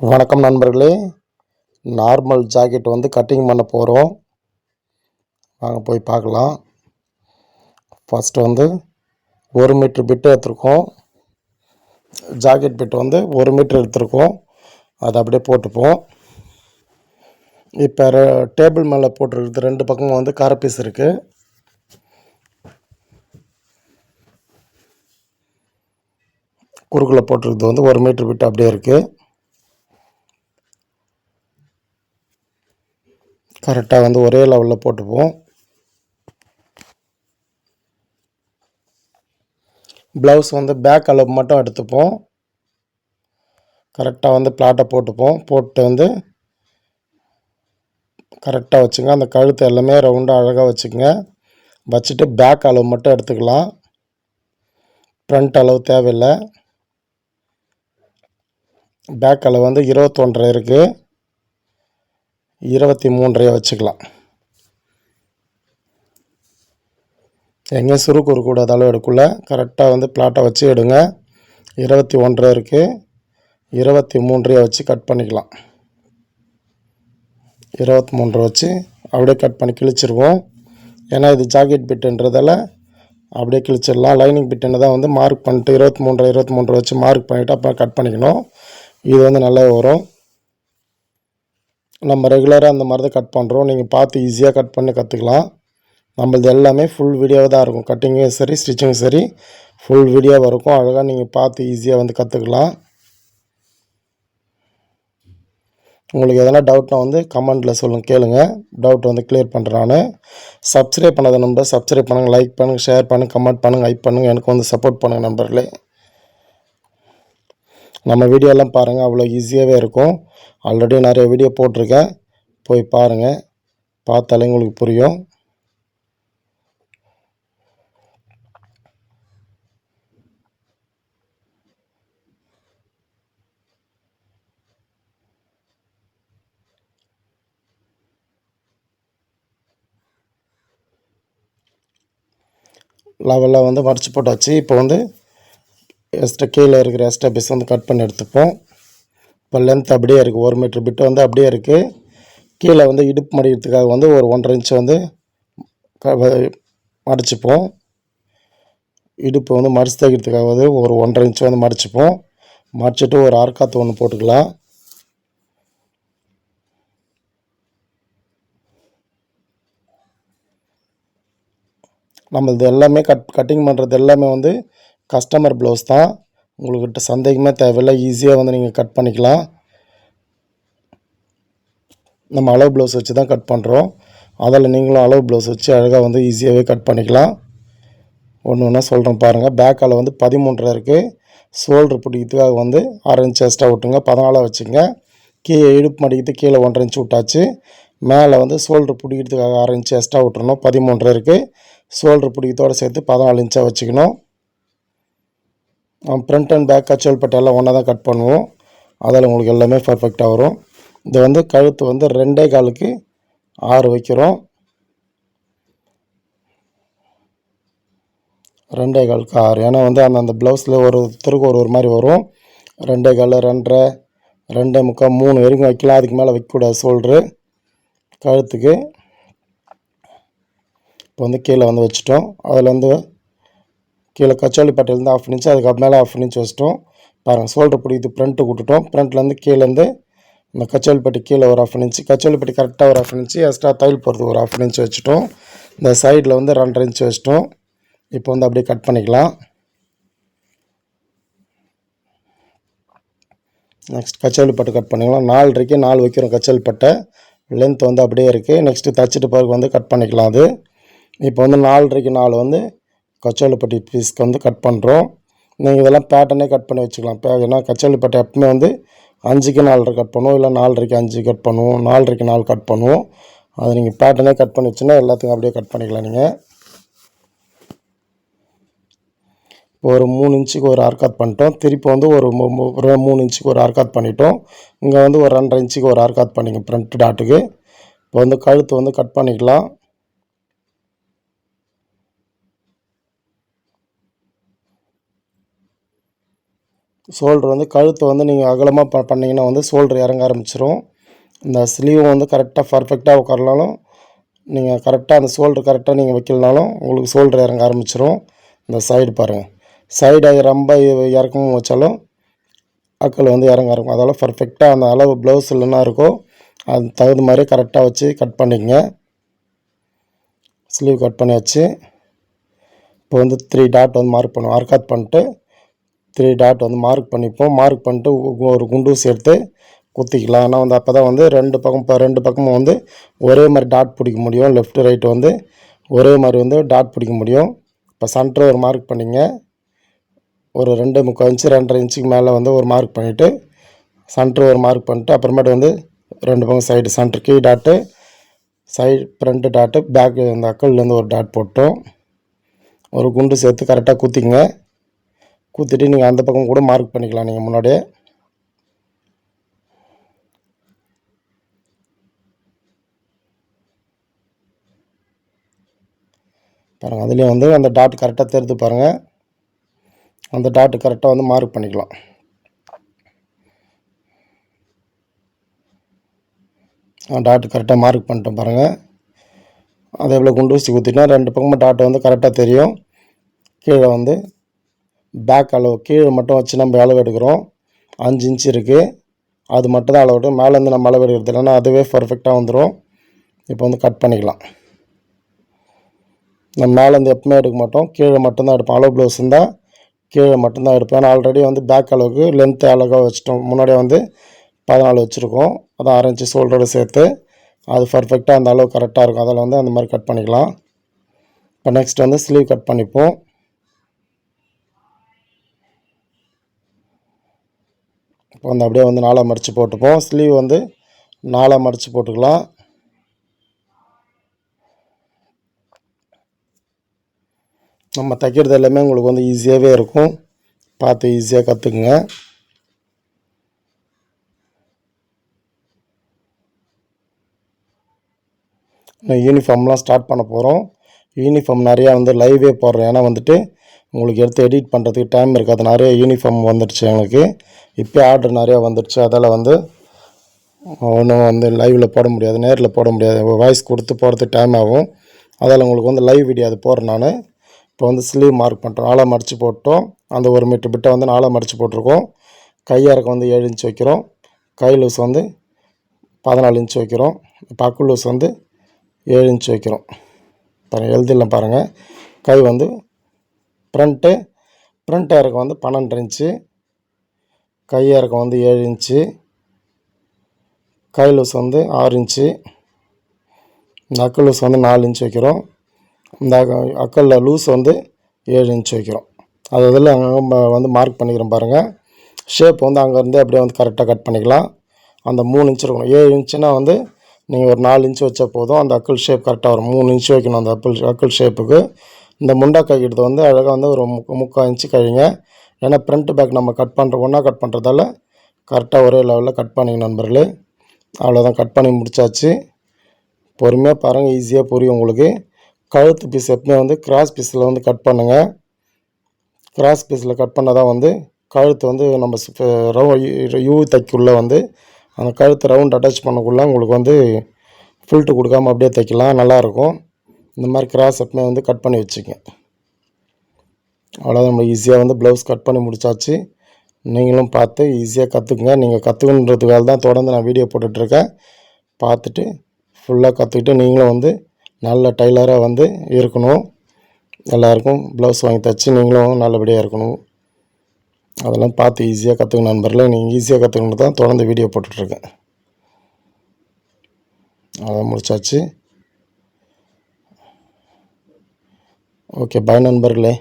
வணக்கம் நண்பர்களே. Normal jacket வந்து கட்டிங் பண்ண போகிறோம். வாங்க போய் பார்க்கலாம். ஃபஸ்ட்டு வந்து 1 மீட்டர் பிட்டு எடுத்துருக்கோம். ஜாக்கெட் பிட்டு வந்து 1 மீட்டர் எடுத்துருக்கோம். அதை அப்படியே போட்டுப்போம். இப்போ டேபிள் மேலே போட்டுருக்குது 2 பக்கமும் வந்து கார பீஸ் இருக்குது. குறுக்கில் போட்டிருக்குது வந்து 1 மீட்டர் பிட்டு அப்படியே இருக்குது. கரெக்டாக வந்து ஒரே லெவலில் போட்டுப்போம். ப்ளவுஸ் வந்து பேக் அளவு மட்டும் எடுத்துப்போம். கரெக்டாக வந்து பிளாட்டை போட்டுப்போம். போட்டு வந்து கரெக்டாக வச்சுங்க. அந்த கழுத்து எல்லாமே ரவுண்டாக அழகாக வச்சுக்கோங்க. வச்சுட்டு பேக் அளவு மட்டும் எடுத்துக்கலாம். ஃப்ரண்ட் அளவு தேவையில்லை. பேக் அளவு வந்து 21.5 இருக்குது. 23.5 வச்சுக்கலாம். எங்கேயும் சுருக்கு இருக்கக்கூடாது. அளவு எடுக்கல. கரெக்டாக வந்து பிளாட்டை வச்சு எடுங்க. 21.5 இருக்குது. 23.5 வச்சு கட் பண்ணிக்கலாம். 23 வச்சு அப்படியே கட் பண்ணி கிழிச்சிருவோம். ஏன்னா இது ஜாக்கெட் பிட்டுன்றதால அப்படியே கிழிச்சிடலாம். லைனிங் பிட்டுன்னு தான் வந்து மார்க் பண்ணிட்டு 23 வச்சு மார்க் பண்ணிவிட்டு அப்புறம் கட் பண்ணிக்கணும். இது வந்து நல்லா வரும். நம்ம ரெகுலராக அந்த மாதிரி தான் கட் பண்ணுறோம். நீங்கள் பார்த்து ஈஸியாக கட் பண்ணி கற்றுக்கலாம். நம்மளது எல்லாமே ஃபுல் வீடியோவாக தான் இருக்கும். கட்டிங்கும் சரி ஸ்டிச்சிங்கும் சரி ஃபுல் வீடியோவாக இருக்கும். அழகாக நீங்கள் பார்த்து ஈஸியாக வந்து கற்றுக்கலாம். உங்களுக்கு எதனா டவுட்னா வந்து கமெண்ட்டில் சொல்லுங்கள், கேளுங்க. டவுட் வந்து கிளியர் பண்ணுறேன் நான். சப்ஸ்கிரைப் பண்ணாத நம்பர் சப்ஸ்கிரைப் பண்ணுங்கள், லைக் பண்ணுங்கள், ஷேர் பண்ணுங்கள், கமெண்ட் பண்ணுங்கள், ஹைப் பண்ணுங்கள். எனக்கு வந்து சப்போர்ட் பண்ணுங்கள் நண்பர்களே. நம்ம வீடியோலாம் பாருங்கள், அவ்வளோ ஈஸியாகவே இருக்கும். ஆல்ரெடி நிறைய வீடியோ போட்டிருக்கேன், போய் பாருங்கள். பார்த்தாலே உங்களுக்கு புரியும். லெவலில் வந்து மடித்து போட்டாச்சு. இப்போ வந்து எக்ஸ்ட்ரா கீழே இருக்கிற எக்ஸ்ட்ரா பீஸ் வந்து கட் பண்ணி எடுத்துப்போம். இப்போ லென்த் அப்படியே இருக்குது. 1 மீட்டர் பிட்டு வந்து அப்படியே இருக்குது. கீழே வந்து இடுப்பு மடிக்கிறதுக்காக வந்து ஒரு 1.5 இன்ச்சு வந்து மடிச்சுப்போம். இடுப்பு வந்து மடிச்சு தைக்கிறதுக்காக வந்து ஒரு 1.5 இன்ச்சு வந்து மடிச்சுப்போம். மடிச்சுட்டு ஒரு ஆர்காத்து ஒன்று போட்டுக்கலாம். நம்மளது எல்லாமே கட்டிங் பண்ணுறது எல்லாமே வந்து கஸ்டமர் ப்ளவுஸ் தான். உங்கள்கிட்ட சந்தேகமே தேவையில்லை. ஈஸியாக வந்து நீங்கள் கட் பண்ணிக்கலாம். நம்ம அளவு ப்ளவுஸ் வச்சு தான் கட் பண்ணுறோம். அதில் நீங்களும் அளவு ப்ளவுஸ் வச்சு அழகாக வந்து ஈஸியாகவே கட் பண்ணிக்கலாம். ஒன்று ஒன்றா சொல்கிறேன் பாருங்கள். பேக் அளவு வந்து 13.5 இருக்குது. ஷோல்ட்ரு பிடிக்கிறதுக்காக வந்து 6 இன்ச் எக்ஸ்ட்ரா விட்டுங்க. 14 வச்சுங்க. கீழே இடுப்பு மடிக்கிறதுக்கு கீழே 1.5 இன்ச் விட்டாச்சு. மேலே வந்து ஷோல்ட்ரு பிடிக்கிறதுக்காக 6 இன்ச் எக்ஸ்ட்ரா விட்டுறணும். 13.5 இருக்குது. ஷோல்ட்ரு பிடிக்கிறதோடு சேர்த்து 14 இன்ச்சாக வச்சுக்கணும். ஃப்ரண்ட் அண்ட் பேக் கச்சோல் பட்டை எல்லாம் ஒன்றா தான் கட் பண்ணுவோம். அதில் உங்களுக்கு எல்லாமே பர்ஃபெக்டாக வரும். இது வந்து கழுத்து வந்து 2.25க்கு 6 வைக்கிறோம். 2.25க்கு 6. ஏன்னா வந்து அந்த ப்ளவுஸில் ஒரு ஒருத்தருக்கு ஒரு மாதிரி வரும். 2.25, 2.5, 2.25, 3 வரைக்கும் வைக்கலாம். அதுக்கு மேலே வைக்கக்கூடாது ஷோல்ட்ரு கழுத்துக்கு. இப்போ வந்து கீழே வந்து வச்சுட்டோம். அதில் வந்து கீழே கச்சோலி பட்டையிலேருந்து 1/2 இன்ச்சு, அதுக்கு மேலே 1/2 இன்ச் வச்சிட்டோம். பாருங்கள், ஷோல்ட்ரு பிடிக்குது ஃப்ரண்ட்டு விட்டுட்டோம். ஃப்ரண்ட்லேருந்து கீழேருந்து இந்த கச்சோலி பட்டி கீழே ஒரு 1/2 இன்ச்சு, கச்சோலி பட்டி கரெக்டாக ஒரு 1/2 இன்ச்சு, எக்ஸ்ட்ரா தையல் போகிறதுக்கு ஒரு 1/2 இன்ச்சு வச்சுட்டோம். இந்த சைடில் வந்து 2.5 இன்ச்சு வச்சிட்டோம். இப்போ வந்து அப்படியே கட் பண்ணிக்கலாம். நெக்ஸ்ட் கச்சோலி பட்டை கட் பண்ணிக்கலாம். 4.5க்கு 4 வைக்கிறோம் கச்சோலி பட்டை. லென்த் வந்து அப்படியே இருக்குது. நெக்ஸ்ட்டு தச்சுட்டு பிறகு வந்து கட் பண்ணிக்கலாம். அது இப்போ வந்து 4.5க்கு 4 வந்து கச்சோலி பட்டி பீஸ்க்கு வந்து கட் பண்ணுறோம். நீங்கள் இதெல்லாம் பேட்டர்னே கட் பண்ணி வச்சுக்கலாம். ஏன்னா கச்சோலி பட்டை எப்பவுமே வந்து 5க்கு 4.5 கட் பண்ணுவோம், இல்லை 4.5க்கு 5 கட் பண்ணுவோம், 4.5க்கு 4 கட் பண்ணுவோம். அது நீங்கள் பேட்டர்னே கட் பண்ணி வச்சுன்னா எல்லாத்துக்கும் அப்படியே கட் பண்ணிக்கலாம். நீங்கள் இப்போ ஒரு 3 இன்ச்சுக்கு ஒரு ஆர்காத் பண்ணிட்டோம். திருப்பி வந்து ஒரு 3 இன்ச்சுக்கு ஒரு ஆர்காத் பண்ணிட்டோம். இங்கே வந்து ஒரு 2.5 இன்ச்சுக்கு ஒரு ஆர்காத் பண்ணிங்க ஃப்ரண்ட் டாட்டுக்கு. இப்போ வந்து கழுத்து வந்து கட் பண்ணிக்கலாம். ஷோல்ட்ரு வந்து கழுத்து வந்து நீங்கள் அகலமாக பண்ணிங்கன்னா வந்து ஷோல்ட்ரு இறங்க ஆரம்பிச்சிரும். இந்த ஸ்லீவ் வந்து கரெக்டாக பர்ஃபெக்டாக உட்காரனாலும் நீங்கள் கரெக்டாக அந்த ஷோல்ட்ரு கரெக்டாக நீங்கள் வைக்கலனாலும் உங்களுக்கு ஷோல்ட்ரு இறங்க ஆரம்பிச்சிரும். இந்த சைடு பாருங்கள், சைடு ரொம்ப இறக்கமும் வச்சாலும் அக்கல் வந்து இறங்க இருக்கும். அதெல்லாம் பர்ஃபெக்டாக அந்த அளவு ப்ளவுஸ் இல்லைன்னா இருக்கோ அது தகுந்த மாதிரி கரெக்டாக வச்சு கட் பண்ணிக்கங்க. ஸ்லீவ் கட் பண்ணியாச்சு. இப்போ வந்து 3 டாட் வந்து மார்க் பண்ணுவோம். ஆர்காட் பண்ணிட்டு 3 டாட் வந்து மார்க் பண்ணிப்போம். மார்க் பண்ணிட்டு ஒரு குண்டூசி எடுத்து குத்திக்கலாம். ஏன்னா வந்து அப்போ தான் வந்து ரெண்டு பக்கமும் வந்து ஒரே மாதிரி டாட் பிடிக்க முடியும். லெஃப்ட் ரைட்டு வந்து ஒரே மாதிரி வந்து டாட் பிடிக்க முடியும். இப்போ சென்டர் ஒரு மார்க் பண்ணிங்க. ஒரு 2.75 இன்ச்சு 2.5 இன்ச்சுக்கு மேலே வந்து ஒரு மார்க் பண்ணிவிட்டு சென்டர் ஒரு மார்க் பண்ணிட்டு அப்புறமேட்டு வந்து 2 பக்கம் சைடு சென்டர் கீ dot, side front dot, back இந்த அக்கல்லேருந்து ஒரு டாட் போட்டோம். ஒரு குண்டு சேர்த்து கரெக்டாக குத்திங்க. குத்திட்டு நீங்கள் அந்த பக்கம் கூட மார்க் பண்ணிக்கலாம் நீங்கள் முன்னாடியே. பாருங்கள், அதுலேயும் வந்து அந்த டாட் கரெக்டாக தெரிந்து பாருங்கள். அந்த டாட்டு கரெக்டாக வந்து மார்க் பண்ணிக்கலாம். டாட்டு கரெக்டாக மார்க் பண்ணிட்டோம் பாருங்கள். அதே போல் குண்டு ஊசி குத்திட்டா 2 பக்கமும் டாட் வந்து கரெக்டாக தெரியும். கீழே வந்து பேக் அளவு கீழே மட்டும் வச்சு நம்ம அளவு எடுக்கிறோம். 5 இன்ச்சு இருக்குது, அது மட்டும் தான் அளவு எடுக்கும். மேலேருந்து நம்ம அளவு எடுக்கிறது இல்லைன்னா அதுவே பர்ஃபெக்டாக வந்துடும். இப்போ வந்து கட் பண்ணிக்கலாம். நம்ம மேலேருந்து எப்பவுமே எடுக்க மாட்டோம், கீழே மட்டும்தான் எடுப்போம். அளவு ப்ளவுஸ் இருந்தால் கீழே மட்டும்தான் எடுப்பேன். ஏன்னா ஆல்ரெடி வந்து பேக் அளவுக்கு லென்த்து அழகாக வச்சுட்டோம். முன்னாடியே வந்து 14 வச்சுருக்கோம். அதான் 6 இன்ச்சு ஷோல்டரோடு சேர்த்து அது பர்ஃபெக்டாக அந்த அளவு கரெக்டாக இருக்கும். அதில் வந்து அந்த மாதிரி கட் பண்ணிக்கலாம். இப்போ நெக்ஸ்ட் வந்து ஸ்லீவ் கட் பண்ணிப்போம். இப்போ வந்து அப்படியே வந்து 4ஆக மடித்து போட்டுப்போம். ஸ்லீவ் வந்து 4ஆக மடித்து போட்டுக்கலாம். நம்ம தைக்கிறது எல்லாமே உங்களுக்கு வந்து ஈஸியாகவே இருக்கும். பார்த்து ஈஸியாக கற்றுக்குங்க. யூனிஃபார்ம்லாம் ஸ்டார்ட் பண்ண போகிறோம். யூனிஃபார்ம் நிறையா வந்து லைவே போடுறேன். ஏன்னா வந்துட்டு உங்களுக்கு எடுத்து எடிட் பண்ணுறதுக்கு டைம் இருக்காது. நிறைய யூனிஃபார்ம் வந்துடுச்சு எங்களுக்கு. இப்போ ஆர்டர் நிறையா வந்துடுச்சு. அதால் வந்து ஒன்றும் வந்து லைவில் போட முடியாது, நேரில் போட முடியாது. வாய்ஸ் கொடுத்து போகிறதுக்கு டைம் ஆகும். அதில் உங்களுக்கு வந்து லைவ் வீடியோ அது போடுறேன் நான். இப்போ வந்து ஸ்லீவ் மார்க் பண்ணுறோம். 4ஆக மடித்து போட்டோம். அந்த 1 மீட்டர் பிட்டை வந்து 4ஆக மடித்து போட்டிருக்கோம். கையாருக்கு வந்து 7 இன்ச் வைக்கிறோம். கை லூஸ் வந்து 14 இன்ச் வைக்கிறோம். இப்போ அக்கு லூஸ் வந்து 7 இன்ச் வைக்கிறோம். பாருங்கள், எழுதிடலாம் பாருங்கள். கை வந்து ஃப்ரண்ட் இறக்கம் வந்து 12 இன்ச்சு, கை இறக்கம் வந்து 7 இன்ச்சு, கை லூஸ் வந்து 6 இன்ச்சு, இந்த அக்கல் லூஸ் வந்து 4 இன்ச் வைக்கிறோம். இந்த அக்கலில் லூஸ் வந்து 7 இன்ச் வைக்கிறோம். அது இதில் அங்கே வந்து மார்க் பண்ணிக்கிறோம் பாருங்கள். ஷேப் வந்து அங்கேருந்து அப்படியே வந்து கரெக்டாக கட் பண்ணிக்கலாம். அந்த 3 இன்ச் இருக்கணும். 7 இன்ச்சுனா வந்து நீங்கள் ஒரு 4 இன்ச் வச்சா போதும். அந்த அக்கல் ஷேப் கரெக்டாக வரும். 3 இன்ச் வைக்கணும் அந்த அக்கல் ஷேப்புக்கு. இந்த முண்டா கைக்கிட்டது வந்து அழகாக வந்து ஒரு 3/4 இன்ச்சு கழிங்க. ஏன்னா ஃப்ரண்ட் பேக் நம்ம ஒன்றா கட் பண்ணுறதால கரெக்டாக ஒரே லெவலில் கட் பண்ணிங்க நண்பர்களே. அவ்வளோதான், கட் பண்ணி முடித்தாச்சு. பொறுமையாக பாருங்கள், ஈஸியாக புரியும் உங்களுக்கு. கழுத்து பீஸ் எப்பவுமே வந்து கிராஸ் பீஸில் வந்து கட் பண்ணுங்கள். கிராஸ் பீஸில் கட் பண்ணால் தான் வந்து கழுத்து வந்து நம்ம யூ தைக்குள்ளே வந்து அந்த கழுத்து ரவுண்ட் அட்டாச் பண்ணக்குள்ளே உங்களுக்கு வந்து ஃபில்ட்டு கொடுக்காமல் அப்படியே தைக்கலாம், நல்லாயிருக்கும். இந்த மாதிரி கிராஸ் எப்பவுமே வந்து கட் பண்ணி வச்சுக்கங்க. அவ்வளோதான், நம்ம ஈஸியாக வந்து ப்ளவுஸ் கட் பண்ணி முடித்தாச்சு. நீங்களும் பார்த்து ஈஸியாக கற்றுக்குங்க. நீங்கள் கற்றுக்கணுன்றதுக்காக தான் தொடர்ந்து நான் வீடியோ போட்டுட்ருக்கேன். பார்த்துட்டு ஃபுல்லாக கற்றுக்கிட்டு நீங்களும் வந்து நல்ல டைலராக வந்து இருக்கணும். எல்லாருக்கும் ப்ளவுஸ் வாங்கி தைச்சி நீங்களும் நல்லபடியாக இருக்கணும். அதெல்லாம் பார்த்து ஈஸியாக கற்றுக்கணும் நண்பர்களே. நீங்கள் ஈஸியாக கற்றுக்கணும் தான் தொடர்ந்து வீடியோ போட்டுட்ருக்கேன். அதை முடிச்சாச்சு. ஓகே, பாய் நண்பர்களே.